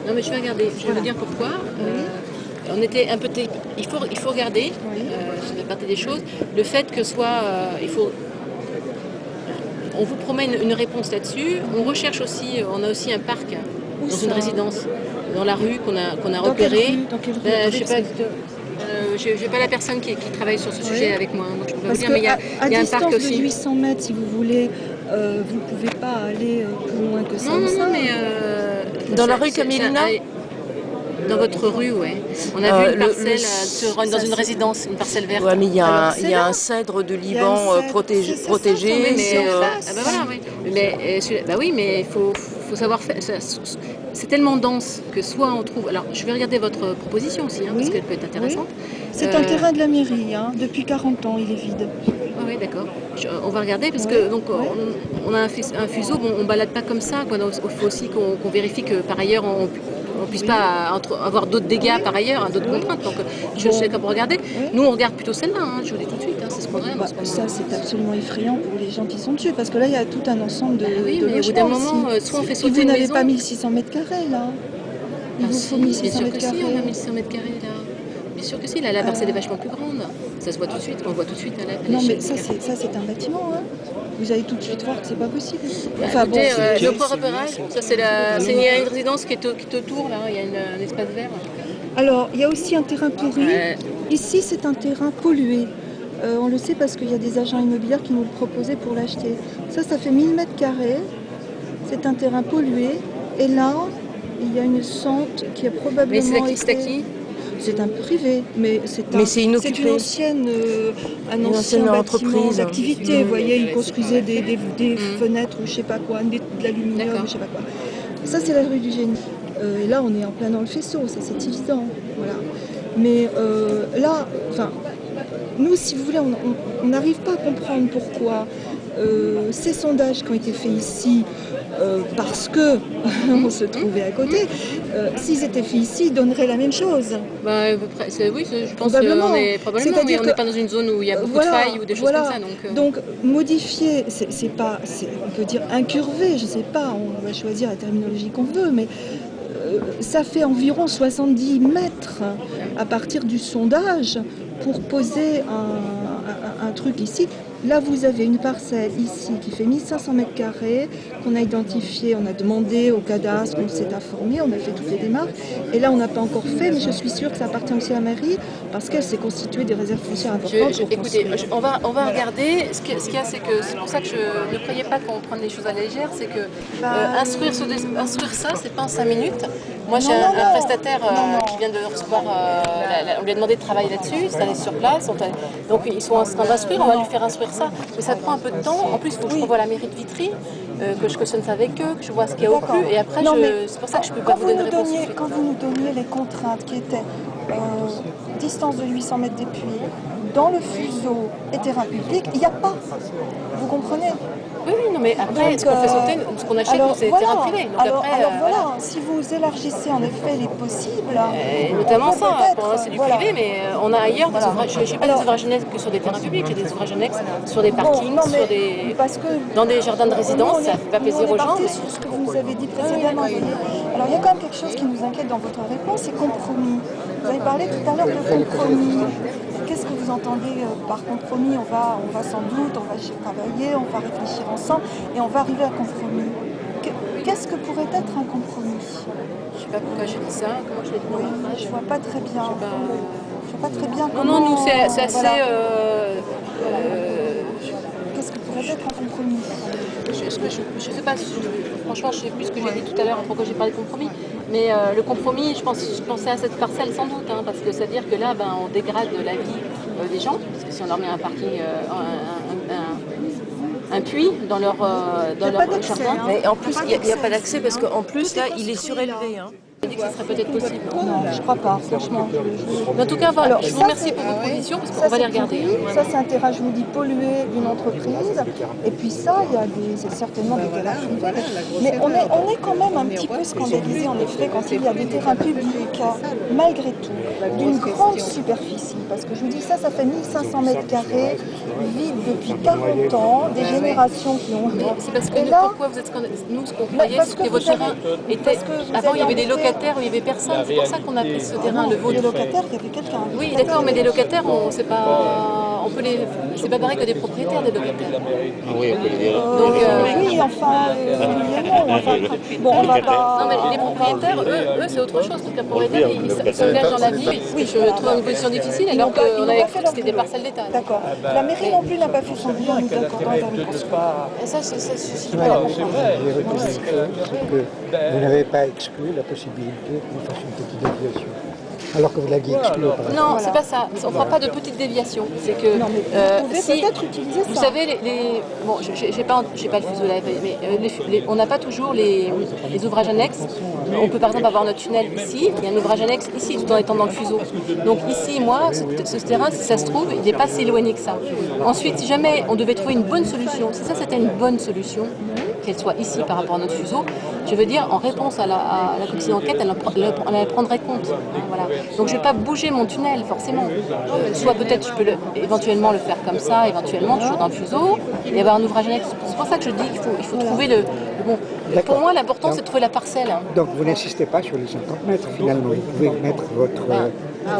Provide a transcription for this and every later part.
Non mais je vais regarder, je vais vous dire pourquoi. On était un peu... Il faut regarder, ça fait partie des choses, le fait que soit... On vous promet une réponse là-dessus. On recherche aussi, on a aussi un parc dans une résidence, dans la rue qu'on a repéré. Dans quelle rue Je sais pas, j'ai pas la personne qui travaille sur ce sujet avec moi, donc je peux pas vous dire, mais il y a un parc aussi. À distance de 800 mètres, si vous voulez, vous ne pouvez pas aller plus loin que ça. Non, mais... dans la rue Camillina. Dans votre rue, ouais. On a vu une parcelle dans une résidence, une parcelle verte. Ouais, mais il y a un cèdre de Liban protégé. Oui, mais il faut savoir faire. C'est tellement dense que soit on trouve. Alors, je vais regarder votre proposition aussi, parce qu'elle peut être intéressante. C'est un terrain de la mairie, depuis 40 ans, il est vide. Oui, d'accord. On va regarder parce que donc on a un fuseau. Bon, on balade pas comme ça. Il faut aussi qu'on vérifie que par ailleurs on puisse pas avoir d'autres dégâts par ailleurs, d'autres contraintes. Donc je sais qu'on peut regarder. Nous on regarde plutôt celle-là, je vous dis tout de suite, c'est ce qu'on regarde. Ça c'est absolument effrayant pour les gens qui sont dessus, parce que là il y a tout un ensemble de mais au bout d'un moment, soit on fait sauter une maison. Vous n'avez pas 1600 mètres carrés là. Il vous faut 1600 mètres carrés. On a 1600 mètres carrés là. Bien sûr que si, la parcelle est vachement plus grande. Ça se voit tout de suite, on voit tout de suite à la Non mais ça c'est un bâtiment, Vous allez tout de suite voir que c'est pas possible. Enfin bon, le point repérage, ça c'est il y a une résidence qui est autour là, il y a un espace vert. Alors, il y a aussi un terrain pourri. Ici, c'est un terrain pollué. On le sait parce qu'il y a des agents immobiliers qui nous le proposaient pour l'acheter. Ça fait 1000 mètres carrés. C'est un terrain pollué. Et là, il y a une sente qui a probablement été... C'est à qui ? C'est un privé, mais c'est une ancienne bâtiment d'activité. Vous voyez, ils construisaient des fenêtres ou je sais pas quoi, de l'aluminium, je sais pas quoi. Ça, c'est la rue du Génie. Et là, on est en plein dans le faisceau, ça c'est évident. Voilà. Mais là, nous, si vous voulez, on n'arrive pas à comprendre pourquoi ces sondages qui ont été faits ici, parce que on se trouvait à côté, s'ils étaient faits ici, ils donneraient la même chose. Oui, je pense qu'on est probablement, mais on n'est pas dans une zone où il y a beaucoup de failles ou des choses comme ça. Donc modifier, c'est pas, on peut dire incurver, je sais pas, on va choisir la terminologie qu'on veut, mais ça fait environ 70 mètres à partir du sondage pour poser un truc ici. Là, vous avez une parcelle ici qui fait 1500 mètres carrés, qu'on a identifié, on a demandé au cadastre, on s'est informé, on a fait toutes les démarches. Et là, on n'a pas encore fait, mais je suis sûre que ça appartient aussi à la mairie, parce qu'elle s'est constituée des réserves foncières importantes. Écoutez, on va regarder. Ce qu'il y a, c'est que c'est pour ça que je ne croyais pas qu'on prenne les choses à la légère, c'est que instruire ça, c'est pas en 5 minutes. Moi, j'ai un prestataire qui vient de recevoir, on lui a demandé de travailler là-dessus, c'est allé sur place, donc ils sont en train d'instruire, on va lui faire instruire ça. Mais ça prend un peu de temps. En plus, il faut que je revoie la mairie de Vitry, que je cautionne ça avec eux, que je vois ce qu'il y a au plus, et après, c'est pour ça que je ne peux pas vous donner une réponse. Quand vous nous donniez les contraintes qui étaient distance de 800 mètres des puits, dans le fuseau et terrain public, il n'y a pas. Vous comprenez ? Oui, non, mais après, ce qu'on fait sauter, ce qu'on achète, c'est terrain privé. Donc alors voilà, si vous élargissez en effet les possibles... notamment ça, pour c'est du privé, mais on a ailleurs des ouvrages, je n'ai pas des ouvrages annexes que sur des terrains publics, j'ai des ouvrages annexes sur des parkings, dans des jardins de résidence, ça ne fait pas plaisir aux gens. Sur ce que vous nous avez dit précédemment. Alors il y a quand même quelque chose qui nous inquiète dans votre réponse, c'est compromis. Vous avez parlé tout à l'heure de compromis. Qu'est-ce que vous entendez par compromis ? On va sans doute, on va travailler, on va réfléchir ensemble et on va arriver à un compromis. Qu'est-ce que pourrait être un compromis ? Je ne sais pas pourquoi j'ai dit ça, comment je l'ai dit. Je ne vois pas très bien. Je vois pas très bien comment... Non, nous c'est assez... Qu'est-ce que pourrait être un compromis ? Je sais pas, franchement je sais plus ce que j'ai dit tout à l'heure, pourquoi j'ai parlé de compromis, mais le compromis, je pensais à cette parcelle sans doute, parce que c'est-à-dire que là on dégrade la vie des gens, parce que si on leur met un parking, un puits dans leur jardin. Mais en plus il n'y a pas d'accès parce qu'en plus là il est surélevé. Je dis que ça serait peut-être possible. Non, je crois pas, franchement. Mais en tout cas, je vous remercie pour vos propositions parce qu'on va les regarder. Ça, c'est un terrain, je vous dis, pollué d'une entreprise. Et puis ça, c'est certainement des terrains privés. Mais on est quand même un petit peu scandalisé, en effet, quand il y a des terrains publics, malgré tout, d'une grande superficie. Parce que je vous dis, ça fait 1500 mètres carrés, vide depuis 40 ans, des générations qui ont... C'est parce que pourquoi vous êtes scandalisé ? Nous, ce qu'on croyait, c'est que votre terrain était... Avant, il y avait des locataires locataires où il n'y avait personne. C'est pour ça qu'on a pris ce terrain, le vôtre. Des locataires, il y avait quelqu'un. Oui, d'accord, mais des locataires, c'est pas pareil que des propriétaires des locataires. Oui, on peut les dire. Donc, oui, enfin, non, enfin, bon, on va pas... non, mais les propriétaires, eux c'est autre chose. Parce qu'un propriétaire, il s'engage dans la vie. Oui, je me trouve dans une position difficile alors qu'on avait cru que c'était des parcelles d'État. D'accord. La mairie non plus n'a pas fait son boulot en nous accordant un permis de construire. Et ça, je suis pas d'accord. J'ai retenu que vous n'avez pas exclu la possibilité qu'on fasse une petite déviation. Alors que vous l'aviez exclu auparavant. Non, c'est pas ça. On ne fera pas de petites déviations. C'est que vous pouvez peut-être utiliser ça. Vous savez, bon, j'ai pas le fuseau là, mais on n'a pas toujours les ouvrages annexes. On peut par exemple avoir notre tunnel ici, il y a un ouvrage annexe ici tout en étant dans le fuseau. Donc ici, moi, ce terrain, si ça se trouve, il n'est pas si éloigné que ça. Ensuite, si jamais on devait trouver une bonne solution, si ça c'était une bonne solution, qu'elle soit ici par rapport à notre fuseau, je veux dire, en réponse à la commission d'enquête, elle en prendrait compte. Voilà. Donc je ne vais pas bouger mon tunnel, forcément. Soit peut-être je peux éventuellement le faire comme ça, éventuellement, toujours dans le fuseau, et avoir un ouvrage annexe. C'est pour ça que je dis qu'il faut trouver le bon. Pour moi, l'important, c'est de trouver la parcelle. Donc vous n'insistez pas sur les 50 mètres, finalement. Vous pouvez mettre votre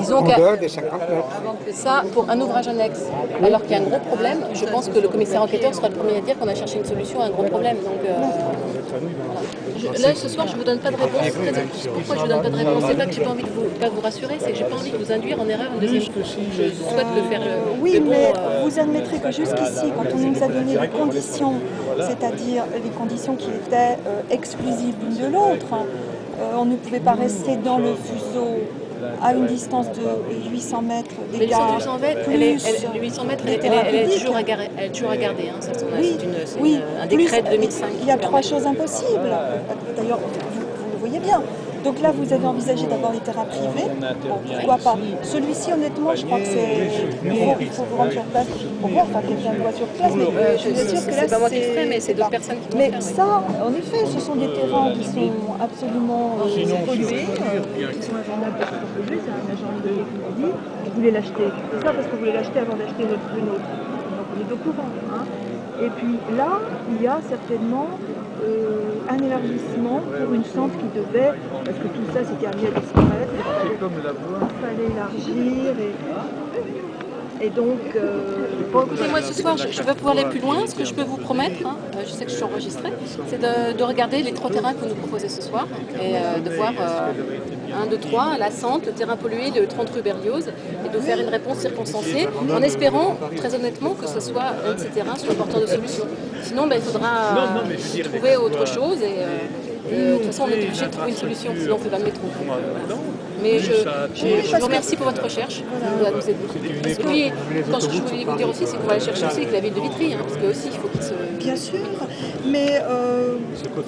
disons en dehors des 50 mètres. Ça, pour un ouvrage annexe, alors qu'il y a un gros problème, je pense que le commissaire enquêteur sera le premier à dire qu'on a cherché une solution à un gros problème. Donc, là, ce soir, je ne vous donne pas de réponse. Pourquoi je ne vous donne pas de réponse? C'est pas que je n'ai pas envie de vous rassurer, c'est que je n'ai pas envie de vous induire en erreur une deuxième fois. Je souhaite le faire. Oui, mais vous admettrez que jusqu'ici, quand on nous a donné les conditions, c'est-à-dire les conditions qui étaient exclusives l'une de l'autre, on ne pouvait pas rester dans le fuseau à une distance de 800 mètres d'écart. Mais 800 mètres, elle est toujours à garder. Hein, c'est un décret de 2005. Il y a trois choses impossibles. D'ailleurs, vous le voyez bien. Donc là, vous avez envisagé d'abord les terrains privés. Bon, pourquoi pas? Celui-ci, honnêtement, je crois que il faut vous rendre sur place pour voir, enfin, quelqu'un le voit sur place. Mais je suis sûre que là, c'est pas moi qui le ferai, mais c'est d'autres personnes qui vont le faire. Mais ça, en effet, ce sont des terrains qui sont absolument pollués, qui sont invendables parce qu'ils sont pollués. C'est un agent immobilier qui m'a dit. Vous voulez l'acheter. C'est ça parce que vous voulez l'acheter avant d'acheter une autre. Donc on est au courant. Hein. Et puis là, il y a certainement un élargissement pour une centre qui devait, parce que tout ça c'était amené à disparaître, il fallait élargir et donc... Bon, écoutez, moi ce soir je vais pouvoir aller plus loin. Ce que je peux vous promettre, hein, je sais que je suis enregistrée, c'est de regarder les 3 terrains que vous nous proposez ce soir et de voir 1, 2, 3, la Sante, le terrain pollué, le 30 rue Berlioz, et de faire une réponse circonstanciée en espérant très honnêtement que ce soit un de ces terrains soit porteur de solution. Sinon il faudra trouver autre chose et de toute façon on est obligé de trouver une solution, sinon on ne fait pas le métro. Mais je vous remercie pour votre recherche, de nous aider. Parce que oui, quand je voulais vous dire aussi, c'est qu'on va aller chercher aussi avec la ville de Vitry, hein, parce que aussi il faut qu'il se... Bien sûr, mais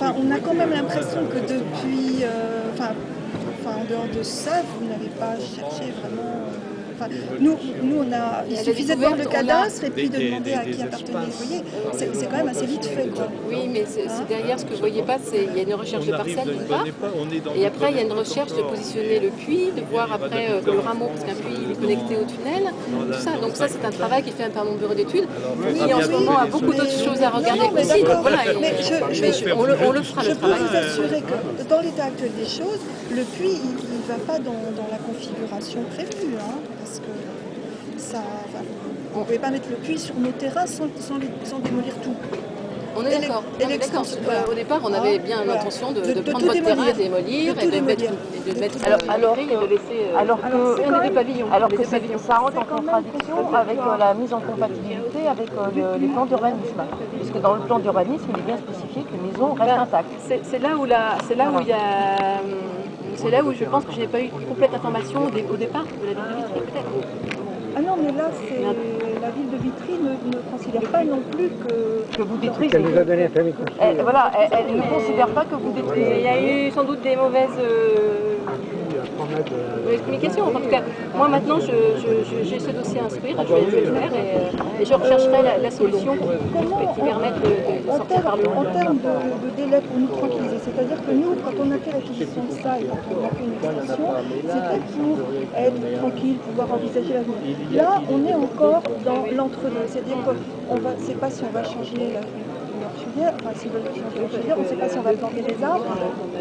on a quand même l'impression que depuis, en dehors de ça, vous n'avez pas cherché vraiment... Nous, il suffisait de voir le cadastre et puis de demander à qui appartenait. Vous voyez, c'est quand même assez vite fait, quoi. Oui, mais c'est derrière ce que vous ne voyez pas, il y a une recherche de parcelles d'une part, et après il y a une recherche de positionner le puits, de voir après le rameau, parce qu'un puits il est connecté au tunnel, tout ça. Donc ça c'est un travail qui est fait par mon bureau d'études, qui en ce moment a beaucoup d'autres choses à regarder aussi. Donc voilà, on le fera le travail. Je peux vous assurer que dans l'état actuel des choses, le puits il ne va pas dans la configuration prévue, hein, parce que ça, on ne pouvait pas mettre le puits sur nos terrains sans démolir tout. On est d'accord. Au départ, on avait bien l'intention de prendre votre terrain, de démolir et de mettre alors que ça rentre en contradiction avec la mise en compatibilité avec les plans d'urbanisme. Puisque dans le plan d'urbanisme, il est bien spécifié que les maisons restent intactes. C'est là où je pense que je n'ai pas eu complète information au départ de la ville de Vitry, peut-être. Ah non, mais là, la ville de Vitry ne considère pas non plus que vous détruisez. Elle nous a donné un permis de construire. Elle ne considère pas que vous détruisez. Il y a eu sans doute des mauvaises explications. En tout cas, moi maintenant, j'ai ce dossier à instruire, je vais le faire et je rechercherai la solution qui permette de sortir par le haut. En termes de délai pour nous tranquilliser, c'est-à-dire que nous, quand on a fait l'acquisition de ça et quand on a fait une extension, c'était pour être tranquille, pouvoir envisager l'avenir. Là, on est encore dans l'entre-deux, c'est-à-dire qu'on ne sait pas si on va changer leur fusil rien, enfin si on ne sait pas si on va planter des arbres,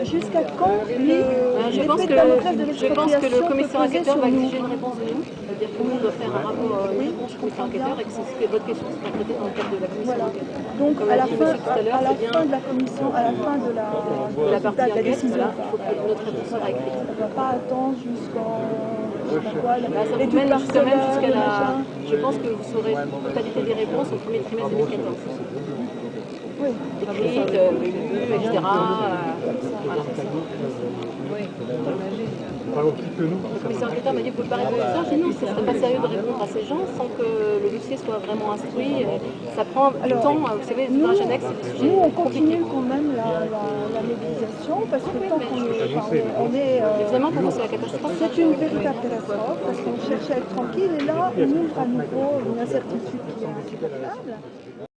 jusqu'à quand je pense que le commissaire enquêteur va exiger une réponse de nous, c'est-à-dire que nous on doit faire un rapport, une réponse au commissaire enquêteur et que votre question sera traitée dans le cadre de la commission enquête. Donc à la fin de la commission, à la fin de la partie enquête, voilà, il faut que notre réponse soit écrite. On ne va pas attendre jusqu'en... Ça vous mène quand même jusqu'à la... Je pense que vous saurez la totalité des réponses au premier trimestre 2014. Oui. Écrites, etc. Voilà. Le commissaire enquêteur m'a dit que vous ne pouvez pas répondre à ça. J'ai dit non, ce ne serait pas sérieux de répondre à ces gens sans que le dossier soit vraiment instruit. Ça prend du temps. Vous savez, dans la Genex, c'est des sujets. Nous, on continue quand même la mobilisation parce que tant qu'on est... Évidemment, pour nous, c'est la catastrophe. C'est une véritable catastrophe parce qu'on cherche à être tranquille et là, on ouvre à nouveau une incertitude qui est insupportable.